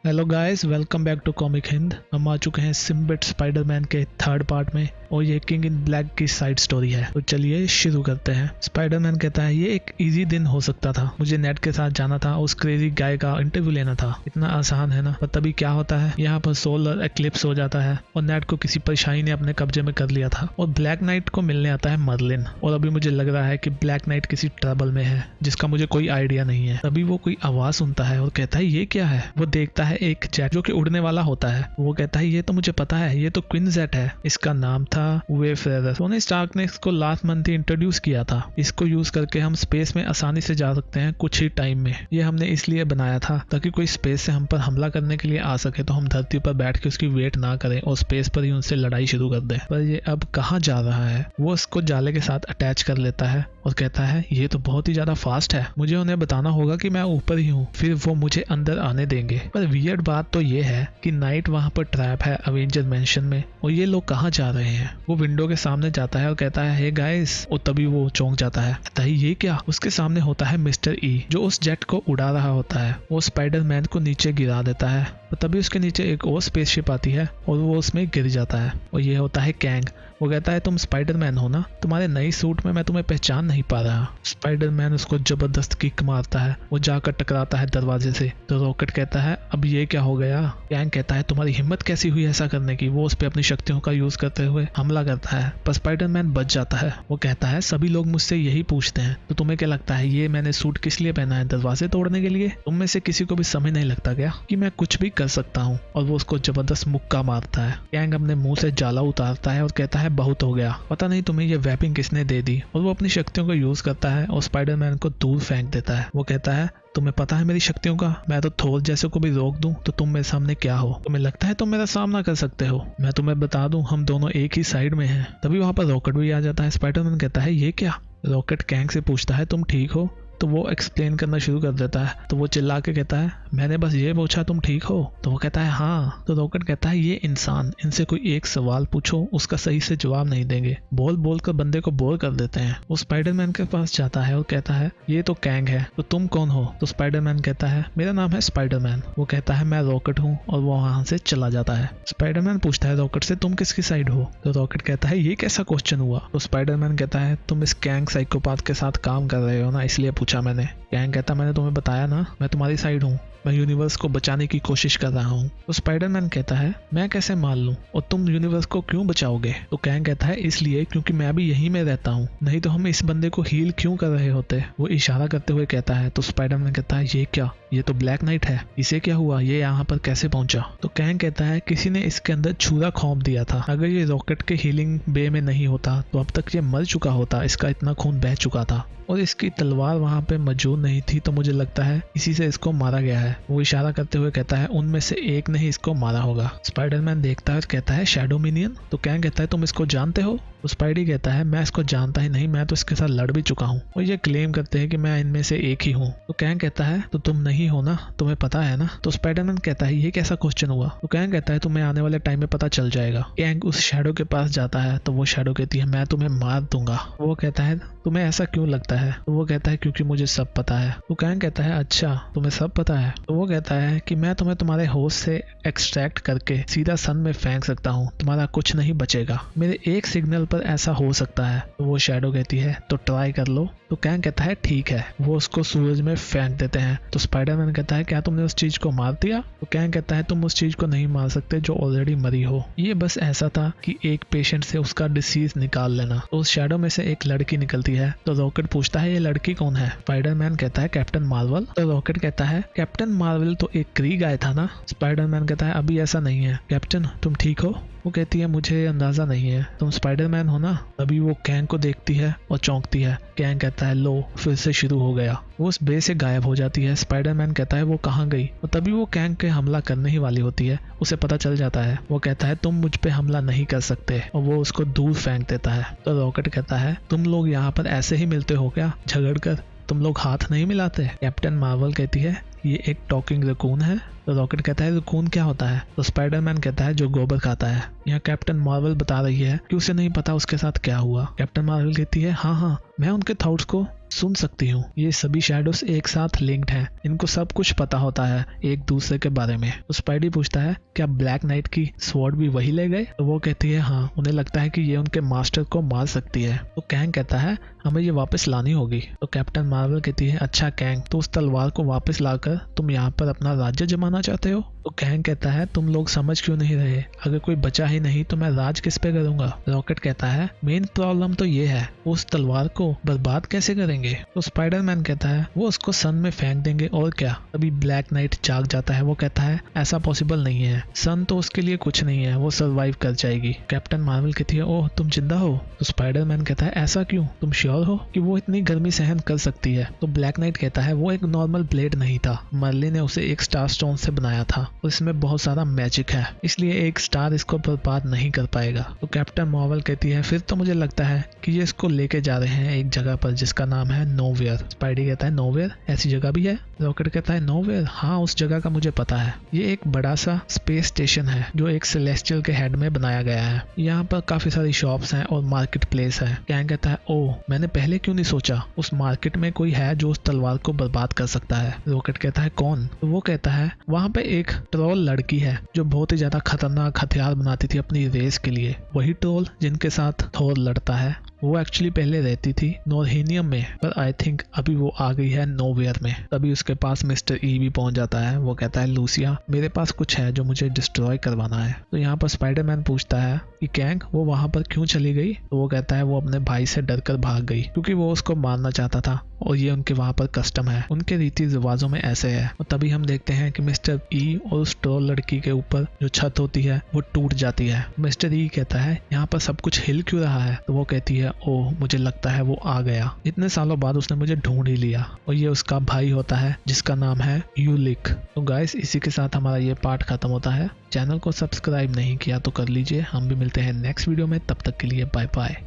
Hello guys, welcome back to Comic Hind. हम आ चुके हैं सिम्बिट स्पाइडरमैन के थर्ड पार्ट में और ये किंग इन ब्लैक की साइड स्टोरी है। तो चलिए शुरू करते हैं। स्पाइडरमैन कहता है ये एक इजी दिन हो सकता था, मुझे नेट के साथ जाना था, उस क्रेजी गाय का इंटरव्यू लेना था, इतना आसान है ना। पर तभी क्या होता है, यहाँ पर सोलर एक्लिप्स हो जाता है और नेट को किसी परेशानी ने अपने कब्जे में कर लिया था और ब्लैक नाइट को मिलने आता है मर्लिन। और अभी मुझे लग रहा है कि ब्लैक नाइट किसी ट्रबल में है जिसका मुझे कोई आइडिया नहीं है। तभी वो कोई आवाज सुनता है और कहता है ये क्या है। वो देखता है एक जेट जो कि उड़ने वाला होता है। वो कहता है ये तो मुझे पता है, ये तो क्विन जेट है। इसका नाम था वेफेरर। टोनी स्टार्क ने इसको लास्ट मंथ ही इंट्रोड्यूस किया था। इसको यूज करके हम स्पेस में आसानी से जा सकते हैं कुछ ही टाइम में। ये हमने इसलिए बनाया था ताकि कोई स्पेस से हम पर हमला करने के लिए आ सके तो हम धरती पर बैठ के उसकी वेट ना करें और स्पेस पर ही उनसे लड़ाई शुरू कर दें। पर ये अब कहाँ जा रहा है। वो इसको जाले के साथ अटैच कर लेता है और कहता है ये तो बहुत ही ज्यादा फास्ट है, मुझे उन्हें बताना होगा कि मैं ऊपर ही हूँ, फिर वो मुझे अंदर आने देंगे। पर वियर्ड बात तो ये है कि नाइट वहाँ पर ट्रैप है अवेंजर मेंशन में और ये लोग कहाँ जा रहे हैं। वो विंडो के सामने जाता है और कहता है हे गाइस। और तभी वो चौंक जाता है, कहता है ये क्या। उसके सामने होता है मिस्टर ई जो उस जेट को उड़ा रहा होता है। वो स्पाइडरमैन को नीचे गिरा देता है और तभी उसके नीचे एक और स्पेसशिप आती है और वो उसमें गिर जाता है और ये होता है कैंग। वो कहता है तुम स्पाइडरमैन हो ना, तुम्हारे नई सूट में मैं तुम्हें पहचान नहीं पा रहा। स्पाइडरमैन उसको जबरदस्त किक मारता है, वो जाकर टकराता है दरवाजे से। तो रॉकेट कहता है अब ये क्या हो गया। कैंग कहता है तुम्हारी हिम्मत कैसी हुई ऐसा करने की। वो उस पर अपनी शक्तियों का यूज करते हुए हमला करता है पर स्पाइडरमैन बच जाता है। वो कहता है सभी लोग मुझसे यही पूछते हैं, तो तुम्हें क्या लगता है ये मैंने सूट किस लिए पहना है, दरवाजे तोड़ने के लिए। तुम में से किसी को भी समझ नहीं लगता क्या कि मैं कुछ भी कर सकता हूँ। और वो उसको जबरदस्त मुक्का मारता है। कैंग अपने मुंह से जाला उतारता है और कहता है बहुत हो गया, पता नहीं तुम्हें ये वेपिंग किसने दे दी। और वो अपनी शक्तियों का यूज करता है और स्पाइडरमैन को दूर फेंक देता है। वो कहता है तुम्हें पता है मेरी शक्तियों का, मैं तो थोर जैसे को भी रोक दूं तो तुम मेरे सामने क्या हो। तुम्हें लगता है तुम मेरा सामना कर सकते हो। मैं तुम्हें बता दूं हम दोनों एक ही साइड में हैं। तभी वहां पर रॉकेट भी आ जाता है। स्पाइडरमैन कहता है ये क्या। रॉकेट कैंग से पूछता है तुम ठीक हो। तो वो एक्सप्लेन करना शुरू कर देता है। तो वो चिल्ला के कहता है मैंने बस ये पूछा तुम ठीक हो। तो वो कहता है हाँ। तो रॉकेट कहता है ये इंसान, इनसे कोई एक सवाल पूछो उसका सही से जवाब नहीं देंगे, बोल बोल कर बंदे को बोर कर देते हैं। वो स्पाइडरमैन के पास जाता है और कहता है ये तो कैंग है, तो तुम कौन हो। तो स्पाइडरमैन कहता है मेरा नाम है स्पाइडरमैन। वो कहता है मैं रॉकेट हूँ और वो वहां से चला जाता है। स्पाइडरमैन पूछता है रॉकेट से तुम किसकी साइड हो। तो रॉकेट कहता है ये कैसा क्वेश्चन हुआ। तो स्पाइडरमैन कहता है तुम इस कैंग साइकोपाथ के साथ काम कर रहे हो ना, इसलिए पूछा मैंने। कैंग कहता मैंने तुम्हें बताया ना मैं तुम्हारी साइड हूँ, मैं यूनिवर्स को बचाने की कोशिश कर रहा हूँ। तो स्पाइडरमैन कहता है मैं कैसे मान लूं और तुम यूनिवर्स को क्यों बचाओगे। तो कैंग कहता है इसलिए क्योंकि मैं भी यहीं में रहता हूँ, नहीं तो हम इस बंदे को हील क्यों कर रहे होते। वो इशारा करते हुए कहता है। तो स्पाइडरमैन कहता है ये क्या, ये तो ब्लैक नाइट है, इसे क्या हुआ, ये यहाँ पर कैसे पहुंचा। तो कैंग कहता है किसी ने इसके अंदर छुरा खौंप दिया था, अगर ये रॉकेट के हीलिंग बे में नहीं होता तो अब तक ये मर चुका होता, इसका इतना खून बह चुका था और इसकी तलवार वहां पे मौजूद नहीं थी, तो मुझे लगता है इसी से इसको मारा गया है। वो इशारा करते हुए कहता है उनमें से एक ने ही इसको मारा होगा। स्पाइडरमैन देखता है और कहता है शैडो मिनियन। तो कैंग कहता है तुम इसको जानते हो। तो स्पाइडी कहता है मैं इसको जानता ही नहीं, मैं तो इसके साथ लड़ भी चुका हूँ और ये क्लेम करते हैं कि मैं इनमें से एक ही हूँ। तो कैंग कहता है तो तुम नहीं हो ना, तुम्हें पता है ना। तो स्पाइडरमैन कहता है ये कैसा क्वेश्चन हुआ। तो कैंग कहता है तुम्हें आने वाले टाइम में पता चल जाएगा। कैंग उस शैडो के पास जाता है तो वो शैडो कहती है मैं तुम्हें मार दूंगा। वो कहता है तुम्हें ऐसा क्यों लगता है। तो वो कहता है क्योंकि मुझे सब पता है। तो कैंग कहता है अच्छा तुम्हें सब पता है। तो वो कहता है कि मैं तुम्हें तुम्हारे होस्ट से एक्सट्रैक्ट करके सीधा सन में फेंक सकता हूँ, तुम्हारा कुछ नहीं बचेगा, मेरे एक सिग्नल पर ऐसा हो सकता है। तो वो शैडो कहती है तो ट्राई कर लो। तो कैंग कहता है ठीक है। वो उसको सूरज में फेंक देते हैं। तो स्पाइडरमैन कहता है क्या तुमने उस चीज को मार दिया। तो कैंग कहता है तुम उस चीज को नहीं मार सकते जो ऑलरेडी मरी हो, ये बस ऐसा था कि एक पेशेंट से उसका डिसीज निकाल लेना। तो उस शैडो में से एक लड़की निकलती है। तो रॉकेट पूछता है ये लड़की कौन है। स्पाइडरमैन कहता है कैप्टन मार्वल। तो रॉकेट कहता है कैप्टन मार्वल तो एक क्री गाय था ना। स्पाइडरमैन कहता है अभी ऐसा नहीं है। कैप्टन तुम ठीक हो। वो कहती है मुझे अंदाजा नहीं है, तुम स्पाइडरमैन हो ना। अभी वो कैंग को देखती है और चौंकती है। कैंग कहता है लो फिर से शुरू हो गया। वो उस बे से गायब हो जाती है। स्पाइडरमैन कहता है वो कहाँ गई। और तभी वो कैंग के हमला करने ही वाली होती है, उसे पता चल जाता है। वो कहता है तुम मुझ पे हमला नहीं कर सकते और वो उसको दूर फेंक देता है। तो रॉकेट कहता है तुम लोग यहाँ पर ऐसे ही मिलते हो क्या, झगड़ कर, तुम लोग हाथ नहीं मिलाते। कैप्टन मार्वल कहती है ये एक टॉकिंग रकून है। तो रॉकेट कहता है रकून क्या होता है। तो स्पाइडरमैन कहता है जो गोबर खाता है। यहाँ कैप्टन मार्वल बता रही है कि उसे नहीं पता उसके साथ क्या हुआ। कैप्टन मार्वल कहती है हाँ मैं उनके थॉट्स को सुन सकती हूँ। ये सभी शैडोज एक साथ लिंक्ड हैं, इनको सब कुछ पता होता है एक दूसरे के बारे में। तो स्पाइडी पूछता है क्या ब्लैक नाइट की स्वॉर्ड भी वही ले गए? तो वो कहती है हाँ, उन्हें लगता है कि ये उनके मास्टर को मार सकती है। तो कैंग कहता है हमें ये वापस लानी होगी। तो कैप्टन मार्वल कहती है अच्छा कैंग, तो उस तलवार को वापस लाकर तुम यहाँ पर अपना राज्य जमाना चाहते हो? तो कैंग कहता है तुम लोग समझ क्यों नहीं रहे, अगर कोई बचा ही नहीं तो मैं राज किस पे करूंगा? रॉकेट कहता है मेन प्रॉब्लम तो ये है, उस तलवार को बर्बाद कैसे करेंगे? तो स्पाइडरमैन कहता है वो उसको सन में फेंक देंगे और क्या। तभी ब्लैक नाइट जाग जाता है, वो कहता है ऐसा पॉसिबल नहीं है, सन तो उसके लिए कुछ नहीं है, वो सर्वाइव कर जाएगी। कैप्टन मार्वल कहती है ओह तुम जिंदा हो? तो स्पाइडरमैन कहता है ऐसा क्यों, तुम श्योर हो कि वो इतनी गर्मी सहन कर सकती है? तो ब्लैक नाइट कहता है वो एक नॉर्मल ब्लेड नहीं था, मर्लिन ने उसे एक स्टार स्टोन से बनाया था और इसमें बहुत सारा मैजिक है, इसलिए एक स्टार इसको बर्बाद नहीं कर पाएगा। तो कैप्टन मार्वल कहती है फिर तो मुझे लगता है कि ये इसको लेके जा रहे हैं एक जगह पर जिसका नाम है नोवेयर। स्पाइडी कहता है नोवेयर, ऐसी जगह भी है? रॉकेट कहता है नोवेयर, हाँ उस जगह का मुझे पता है, ये एक बड़ा सा स्पेस स्टेशन है जो एक सेलेस्टियल के हेड में बनाया गया है। यहाँ पर काफी सारी शॉप्स हैं और मार्केट प्लेस है। कैंग कहता है ओह मैंने पहले क्यों नहीं सोचा, उस मार्केट में कोई है जो उस तलवार को बर्बाद कर सकता है। रॉकेट कहता है कौन? तो वो कहता है वहाँ पे एक ट्रोल लड़की है जो बहुत ही ज्यादा खतरनाक हथियार बनाती थी अपनी रेस के लिए, वही ट्रोल जिनके साथ थोर लड़ता है। वो एक्चुअली पहले रहती थी नोरहेनियम में, पर आई थिंक अभी वो आ गई है नोवेयर में। तभी उसके पास मिस्टर ई भी पहुंच जाता है। वो कहता है लूसिया मेरे पास कुछ है जो मुझे डिस्ट्रॉय करवाना है। तो यहाँ पर स्पाइडरमैन पूछता है कि कैंग वो वहां पर क्यों चली गई? तो वो कहता है वो अपने भाई से डरकर भाग गई क्योंकि वो उसको मारना चाहता था और ये उनके वहां पर कस्टम है, उनके रीति रिवाजों में ऐसे है। और तभी हम देखते हैं कि मिस्टर ई और उस ट्रोल लड़की के ऊपर जो छत होती है वो टूट जाती है। मिस्टर ई कहता है यहाँ पर सब कुछ हिल क्यों रहा है? तो वो कहती है ओह मुझे लगता है वो आ गया, इतने सालों बाद उसने मुझे ढूंढ ही लिया। और ये उसका भाई होता है जिसका नाम है यूलिक। तो गाइस इसी के साथ हमारा ये पार्ट खत्म होता है। चैनल को सब्सक्राइब नहीं किया तो कर लीजिए। हम भी मिलते हैं नेक्स्ट वीडियो में, तब तक के लिए बाय बाय।